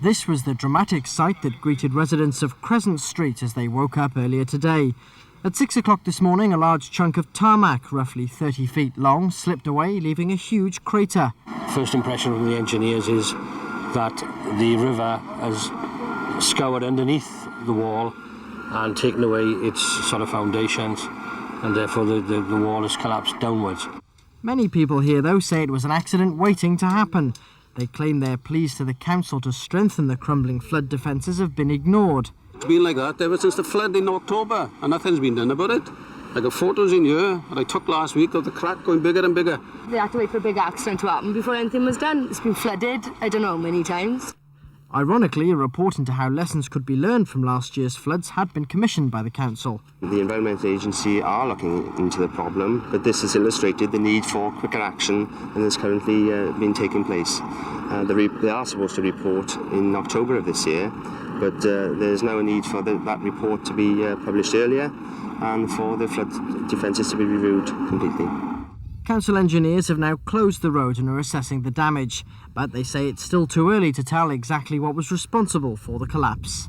This was the dramatic sight that greeted residents of Crescent Street as they woke up earlier today. At 6 o'clock this morning, a large chunk of tarmac, roughly 30 feet long, slipped away, leaving a huge crater. First impression from the engineers is that the river has scoured underneath the wall and taken away its sort of foundations, and therefore the wall has collapsed downwards. Many people here, though, say it was an accident waiting to happen. They claim their pleas to the council to strengthen the crumbling flood defences have been ignored. It's been like that ever since the flood in October, and nothing's been done about it. I got photos in here that I took last week of the crack going bigger and bigger. They had to wait for a big accident to happen before anything was done. It's been flooded, I don't know, many times. Ironically, a report into how lessons could be learned from last year's floods had been commissioned by the council. The Environmental Agency are looking into the problem, but this has illustrated the need for quicker action and has currently been taking place. They are supposed to report in October of this year, but there's now a need for that report to be published earlier and for the flood defences to be reviewed completely. Council engineers have now closed the road and are assessing the damage, but they say it's still too early to tell exactly what was responsible for the collapse.